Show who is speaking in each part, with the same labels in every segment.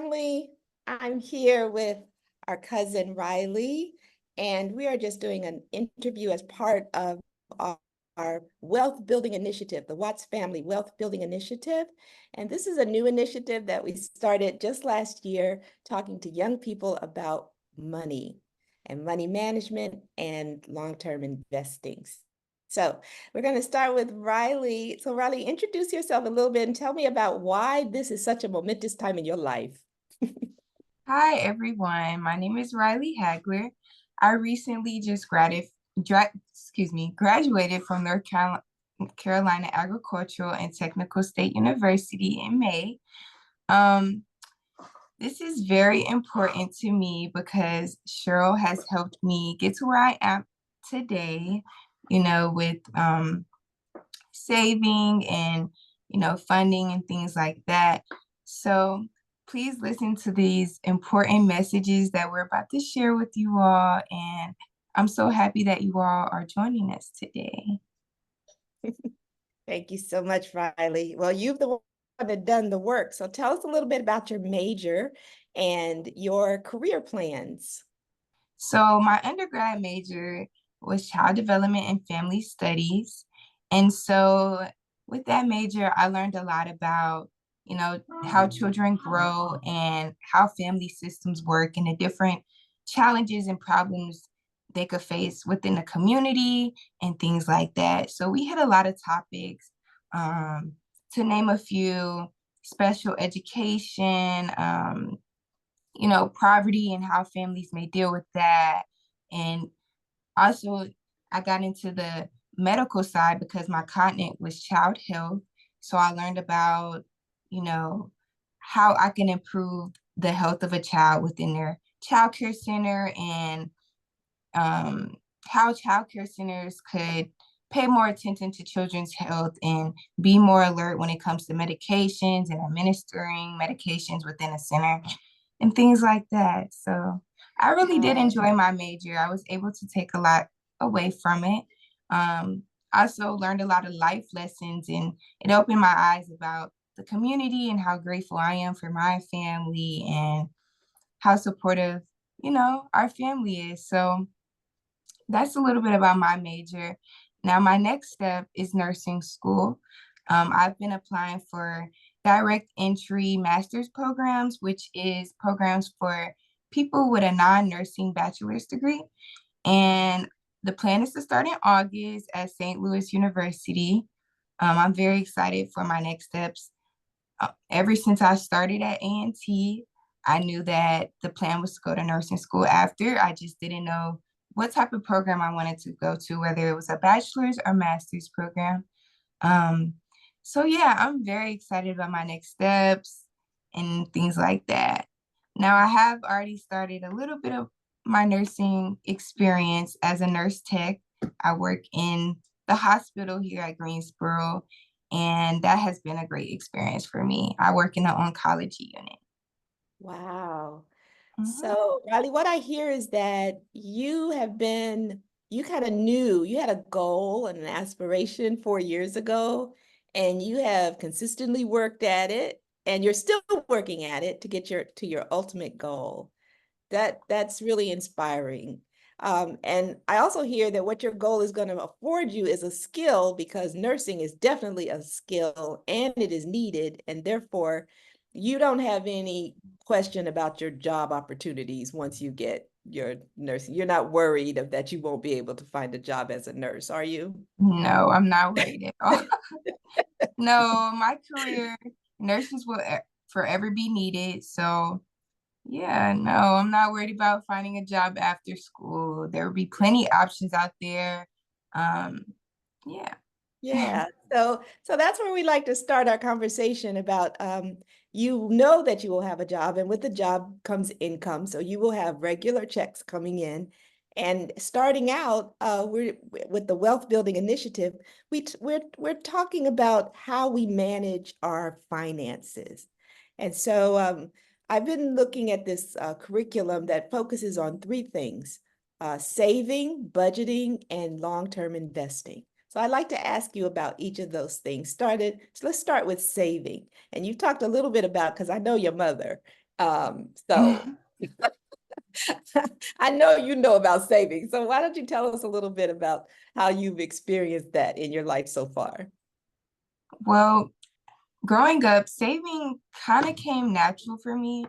Speaker 1: family. I'm here with our cousin Ryli, and we are just doing an interview as part of our wealth building initiative, the Watts Family Wealth Building Initiative. And this is a new initiative that we started just last year, talking to young people about money and money management and long-term investing. So we're going to start with Ryli. So Ryli, introduce yourself a little bit and tell me about why this is such a momentous time in your life.
Speaker 2: Hi, everyone. My name is Ryli Hagler. I recently just graduated from North Carolina Agricultural and Technical State University in May. This is very important to me because Cheryl has helped me get to where I am today, with saving and, funding and things like that. So please listen to these important messages that we're about to share with you all. And I'm so happy that you all are joining us today.
Speaker 1: Thank you so much, Ryli. Well, you've the one that done the work. So tell us a little bit about your major and your career plans.
Speaker 2: So my undergrad major was child development and family studies. And so with that major, I learned a lot about, how children grow and how family systems work and the different challenges and problems they could face within the community and things like that. So we had a lot of topics, to name a few: special education, poverty and how families may deal with that. And also, I got into the medical side because my continent was child health. So I learned about, how I can improve the health of a child within their child care center, and how child care centers could pay more attention to children's health and be more alert when it comes to medications and administering medications within a center and things like that. So I really did enjoy my major. I was able to take a lot away from it. I also learned a lot of life lessons, and it opened my eyes about the community and how grateful I am for my family and how supportive, our family is. So that's a little bit about my major. Now, my next step is nursing school. I've been applying for direct entry master's programs, which is programs for people with a non-nursing bachelor's degree. And the plan is to start in August at St. Louis University. I'm very excited for my next steps. Ever since I started at A&T, I knew that the plan was to go to nursing school after. I just didn't know what type of program I wanted to go to, whether it was a bachelor's or master's program. So yeah, I'm very excited about my next steps and things like that. Now, I have already started a little bit of my nursing experience as a nurse tech. I work in the hospital here at Greensboro, and that has been a great experience for me. I work in the oncology unit.
Speaker 1: Wow.
Speaker 2: Mhm.
Speaker 1: So, Ryli, what I hear is that you kind of knew you had a goal and an aspiration 4 years ago, and you have consistently worked at it, and you're still working at it to get to your ultimate goal. That's really inspiring. And I also hear that what your goal is going to afford you is a skill, because nursing is definitely a skill and it is needed. And therefore, you don't have any question about your job opportunities once you get your nursing. You're not worried that you won't be able to find a job as a nurse, are you?
Speaker 2: No, I'm not worried at all. No, my career, nurses will forever be needed. So yeah, no, I'm not worried about finding a job after school. There will be plenty options out there. Um, yeah.
Speaker 1: Yeah, so that's where we like to start our conversation about you know that you will have a job, and with the job comes income. So you will have regular checks coming in. And starting out, we're with the Wealth Building Initiative, we're talking about how we manage our finances. And so I've been looking at this curriculum that focuses on three things: saving, budgeting, and long-term investing. So I'd like to ask you about each of those things. So let's start with saving. And you talked a little bit about, because I know your mother, So I know you know about saving. So why don't you tell us a little bit about how you've experienced that in your life so far?
Speaker 2: Well, growing up, saving kind of came natural for me.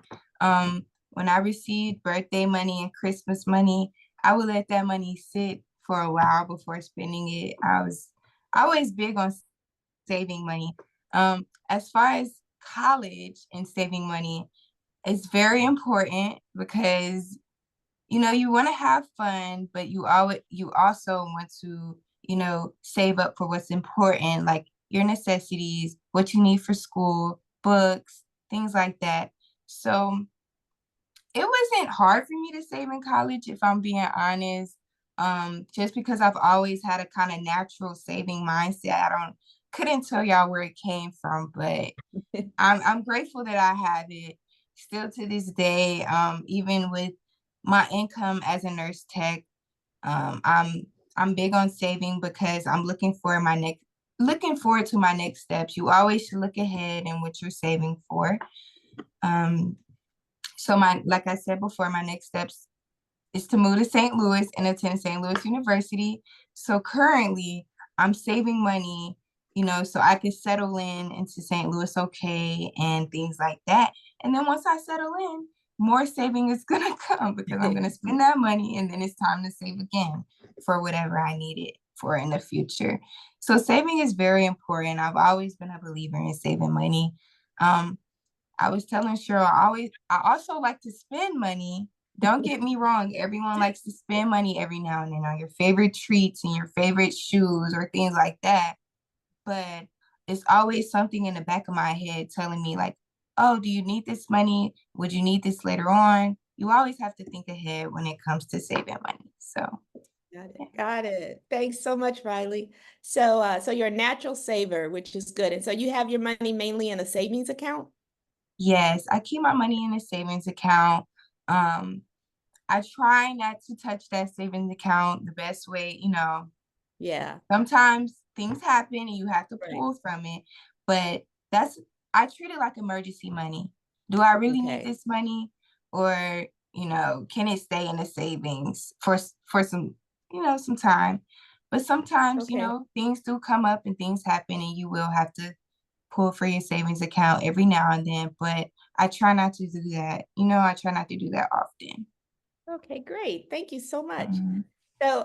Speaker 2: When I received birthday money and Christmas money, I would let that money sit for a while before spending it. I was always big on saving money. As far as college and saving money, it's very important because you want to have fun, but you also want to, save up for what's important, like your necessities, what you need for school, books, things like that. So it wasn't hard for me to save in college, if I'm being honest. Just because I've always had a kind of natural saving mindset. Couldn't tell y'all where it came from, but I'm grateful that I have it still to this day. Even with my income as a nurse tech, I'm big on saving because I'm looking forward to my next steps. You always should look ahead and what you're saving for. Um, so like I said before, my next steps is to move to St. Louis and attend St. Louis University. So currently I'm saving money, so I can settle into St. Louis okay and things like that. And then once I settle in, more saving is gonna come because I'm gonna spend that money and then it's time to save again for whatever I need it for in the future. So saving is very important. I've always been a believer in saving money. Um, I was telling Cheryl, I also like to spend money. Don't get me wrong, everyone likes to spend money every now and then on your favorite treats and your favorite shoes or things like that. But it's always something in the back of my head telling me, like, oh, do you need this money? Would you need this later on? You always have to think ahead when it comes to saving money. So,
Speaker 1: Got it.
Speaker 2: yeah.
Speaker 1: Got it. Thanks so much, Riley. So you're a natural saver, which is good. And so you have your money mainly in a savings account?
Speaker 2: Yes, I keep my money in a savings account. Um, I try not to touch that savings account the best way,
Speaker 1: Yeah,
Speaker 2: sometimes things happen and you have to
Speaker 1: right.
Speaker 2: pull from it, but that's I treat it like emergency money. Do I really need
Speaker 1: Okay.
Speaker 2: this money, or can it stay in the savings for some time? But sometimes
Speaker 1: Okay.
Speaker 2: things do come up and things happen, and you will have to pull for your savings account every now and then. But I try not to do that. I try not to do that often.
Speaker 1: Okay, great. Thank you so much.
Speaker 2: Mhm.
Speaker 1: So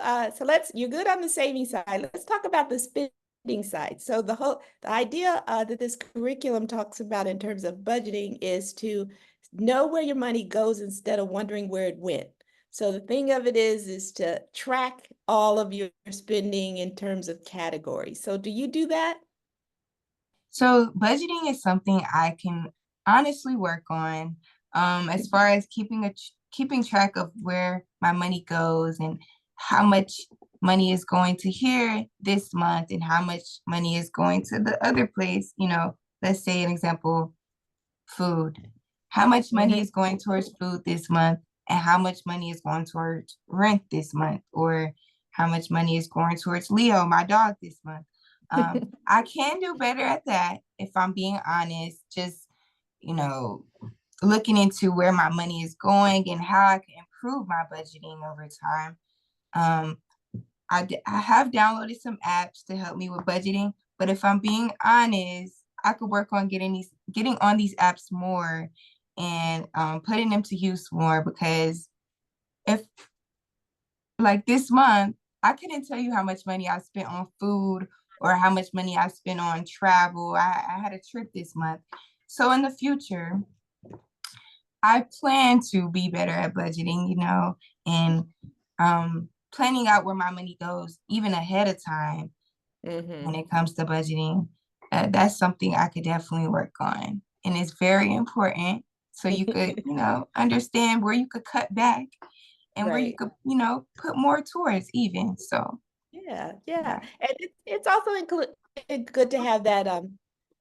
Speaker 1: you're good on the saving side. Let's talk about the spending side. So the idea that this curriculum talks about in terms of budgeting is to know where your money goes instead of wondering where it went. So the thing of it is to track all of your spending in terms of categories. So do you do that?
Speaker 2: So budgeting is something I can honestly work on. As far as keeping track of where my money goes and how much money is going to here this month and how much money is going to the other place. Let's say an example, food. How much money
Speaker 1: Mhm.
Speaker 2: is going towards food this month and how much money is going towards rent this month, or how much money is going towards Leo, my dog, this month. I can do better at that if I'm being honest, just, you know, looking into where my money is going and how I can improve my budgeting over time. Um, I have downloaded some apps to help me with budgeting, but if I'm being honest, I could work on getting on these apps more and putting them to use more, because if like this month, I couldn't tell you how much money I spent on food or how much money I spent on travel. I had a trip this month. So in the future, I plan to be better at budgeting, and planning out where my money goes even ahead of time when
Speaker 1: Hmm.
Speaker 2: it comes to budgeting. That's something I could definitely work on. And it's very important. So you could, understand where you could cut back and where you
Speaker 1: Right.
Speaker 2: could, put more towards even. So,
Speaker 1: Yeah, yeah.
Speaker 2: yeah.
Speaker 1: And it's also good to have that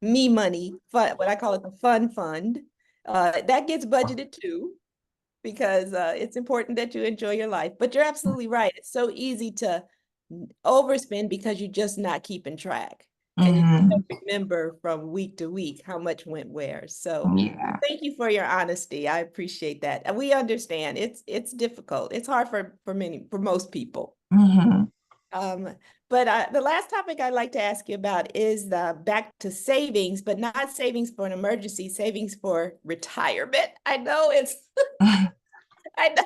Speaker 1: me money fun, what I call it the fun fund. That gets budgeted too, because it's important that you enjoy your life. But you're absolutely right. It's so easy to overspend because you're just not keeping track. and you
Speaker 2: Mm-hmm.
Speaker 1: don't remember from week to week how much went where. So
Speaker 2: Yeah.
Speaker 1: thank you for your honesty. I appreciate that. And we understand it's difficult. It's hard for most people.
Speaker 2: Mm-hmm.
Speaker 1: Um, but the last topic I'd like to ask you about is the back to savings, but not savings for an emergency, savings for retirement. I know it's I know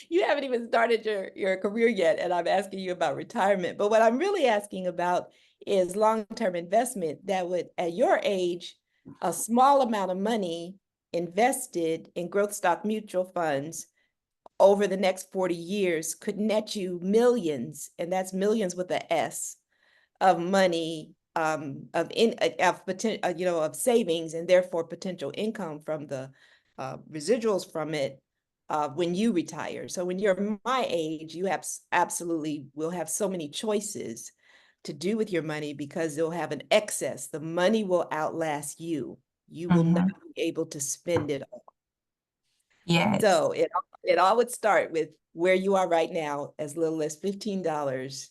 Speaker 1: you haven't even started your career yet, and I'm asking you about retirement. But what I'm really asking about is long-term investment that would, at your age, a small amount of money invested in growth stock mutual funds over the next 40 years could net you millions, and that's millions with a S, of money, of potential, of savings, and therefore potential income from the residuals from it when you retire. So when you're my age, you have absolutely will have so many choices to do with your money because you'll have an excess. The money will outlast you. You will not
Speaker 2: Mm-hmm.
Speaker 1: be able to spend it.
Speaker 2: Yes.
Speaker 1: So it all would start with where you are right now, as little as $15,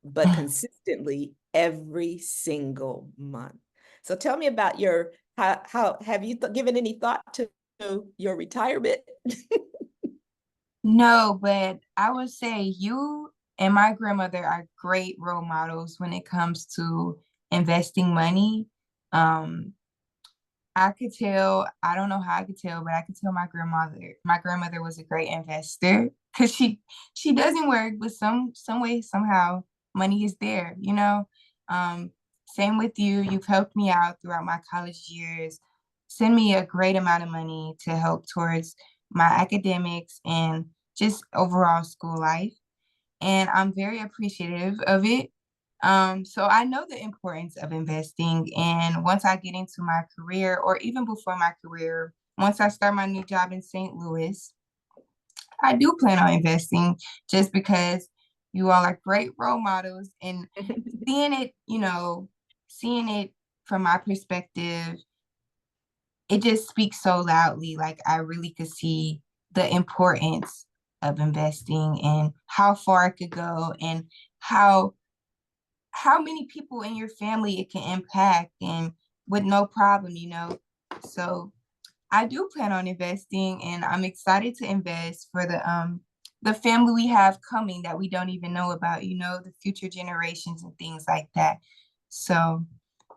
Speaker 1: but consistently every single month. So tell me about your how have you given any thought to your retirement?
Speaker 2: No, but I would say you and my grandmother are great role models when it comes to investing money. Um, I could tell, I don't know how I could tell, but I could tell my grandmother was a great investor because she doesn't work, but some way, somehow money is there, you know. Um, Same with you. You've helped me out throughout my college years, send me a great amount of money to help towards my academics and just overall school life. And I'm very appreciative of it. So I know the importance of investing. And once I get into my career, or even before my career, once I start my new job in St. Louis, I do plan on investing just because you all are great role models and seeing it, seeing it from my perspective, it just speaks so loudly. Like I really could see the importance of investing and how far it could go and how how many people in your family it can impact and with no problem, you know. So I do plan on investing and I'm excited to invest for the family we have coming that we don't even know about, you know, the future generations and things like that. So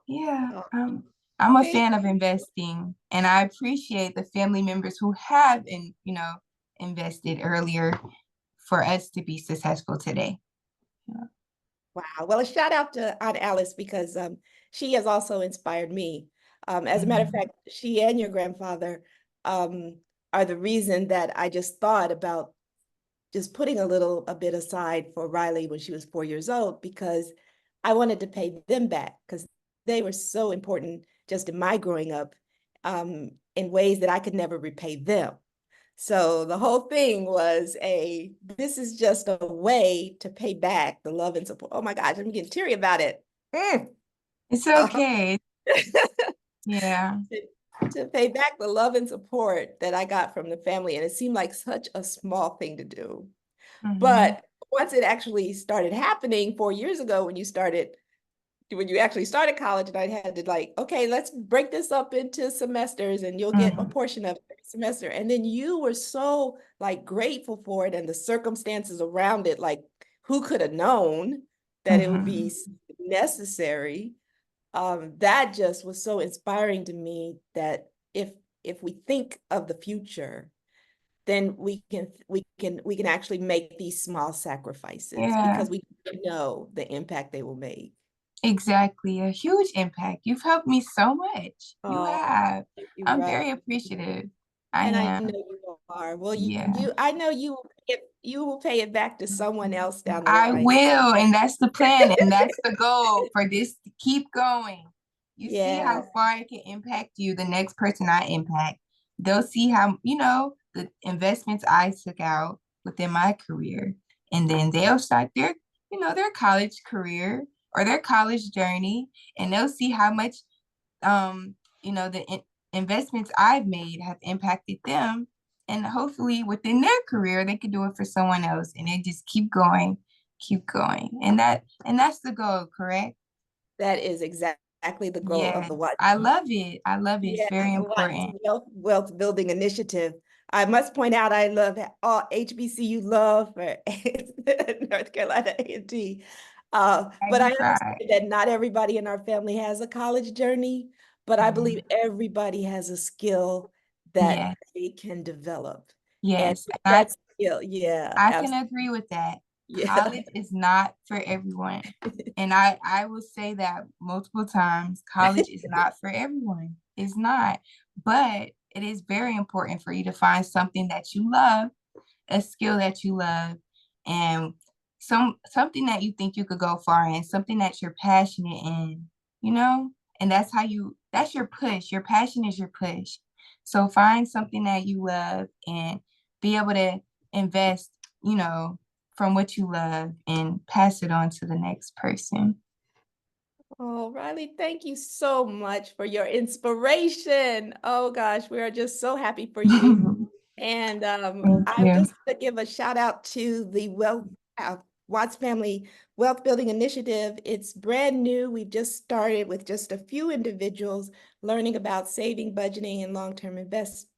Speaker 2: yeah,
Speaker 1: Oh,
Speaker 2: I'm a
Speaker 1: thank
Speaker 2: fan of investing and I appreciate the family members who have invested earlier for us to be successful today. Yeah.
Speaker 1: Wow. Well, a shout out to Aunt Alice because she has also inspired me. As a matter of
Speaker 2: Mhm.
Speaker 1: fact, she and your grandfather um, are the reason that I just thought about just putting a bit aside for Ryli when she was 4 years old because I wanted to pay them back because they were so important just in my growing up in ways that I could never repay them. So the whole thing was this is just a way to pay back the love and support. Oh my gosh, I'm getting teary about it. Mm.
Speaker 2: It's
Speaker 1: Uh,
Speaker 2: okay. Yeah.
Speaker 1: to pay back the love and support that I got from the family. And it seemed like such a small thing to do.
Speaker 2: Hmm.
Speaker 1: But once it actually started happening 4 years ago, when you actually started college, and I had to like, okay, let's break this up into semesters and you'll get a
Speaker 2: Hmm.
Speaker 1: portion of every semester. And then you were so like grateful for it and the circumstances around it, like who could have known that it would be
Speaker 2: Hmm.
Speaker 1: necessary? That just was so inspiring to me that if we think of the future, then we can actually make these small sacrifices
Speaker 2: Yeah,
Speaker 1: because we know the impact they will make.
Speaker 2: exactly. A huge impact. You've helped me so much. You
Speaker 1: Oh,
Speaker 2: have.
Speaker 1: thank you,
Speaker 2: I'm
Speaker 1: right.
Speaker 2: very appreciative. I
Speaker 1: And I
Speaker 2: am.
Speaker 1: know you are. Well,
Speaker 2: Yeah,
Speaker 1: I know you will pay it back to someone else down the
Speaker 2: I
Speaker 1: line.
Speaker 2: will. And that's the plan. And that's the goal for this to keep going. You see
Speaker 1: Yeah.
Speaker 2: how far it can impact you, the next person I impact. They'll see how, the investments I took out within my career. And then they'll start their college career or their college journey. And they'll see how much the investments I've made have impacted them. And hopefully within their career, they could do it for someone else. And they just keep going. And that's the goal, correct?
Speaker 1: That is exactly the goal of
Speaker 2: Yes,
Speaker 1: the Watch.
Speaker 2: I love it. I love it. It's
Speaker 1: Yeah,
Speaker 2: very
Speaker 1: the Watts
Speaker 2: important.
Speaker 1: Wealth Building Initiative. I must point out, I love all HBCU love for North Carolina A&T.
Speaker 2: I
Speaker 1: But I
Speaker 2: try.
Speaker 1: understand that not everybody in our family has a college journey, but I believe
Speaker 2: Mhm.
Speaker 1: everybody has a skill that
Speaker 2: Yes,
Speaker 1: they can develop. And
Speaker 2: yes.
Speaker 1: with
Speaker 2: And
Speaker 1: that skill, yeah,
Speaker 2: I can
Speaker 1: absolutely.
Speaker 2: agree with that.
Speaker 1: Yeah.
Speaker 2: College is not for everyone. And I will say that multiple times. College is not for everyone. It's not. But it is very important for you to find something that you love, a skill that you love, and something that you think you could go far in, something that you're passionate in, you know? And that's your push. Your passion is your push. So find something that you love and be able to invest, from what you love and pass it on to the next person.
Speaker 1: Oh, Riley, thank you so much for your inspiration. Oh gosh, we are just so happy for you. And
Speaker 2: Thank
Speaker 1: I
Speaker 2: you.
Speaker 1: just want to give a shout out to the Watts Family Wealth Building Initiative. It's brand new. We've just started with just a few individuals learning about saving, budgeting, and long-term investment.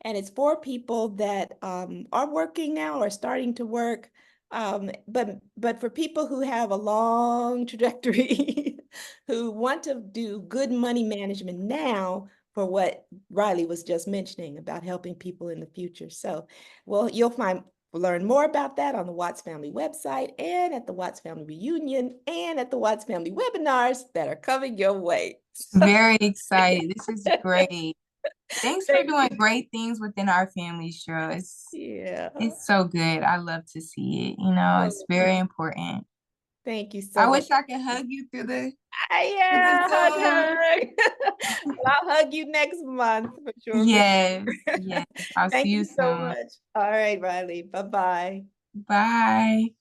Speaker 1: And it's for people that are working now or starting to work. But for people who have a long trajectory, who want to do good money management now, for what Riley was just mentioning about helping people in the future. So, well, learn more about that on the Watts Family website and at the Watts Family Reunion and at the Watts Family webinars that are coming your way.
Speaker 2: Very excited. This is great. Thanks for
Speaker 1: Thank
Speaker 2: doing
Speaker 1: you.
Speaker 2: great things within our family, Cheryl.
Speaker 1: Yeah.
Speaker 2: It's so good. I love to see it. It's
Speaker 1: Oh,
Speaker 2: very important.
Speaker 1: thank you so
Speaker 2: I
Speaker 1: much.
Speaker 2: wish I could hug you through the
Speaker 1: Yeah, hug,
Speaker 2: Zoom.
Speaker 1: hug. Well, I'll hug you next month for sure, for
Speaker 2: Yes,
Speaker 1: sure.
Speaker 2: yes. I'll see
Speaker 1: Thank
Speaker 2: you
Speaker 1: you so
Speaker 2: soon.
Speaker 1: much. All right, Riley. Bye-bye.
Speaker 2: Bye.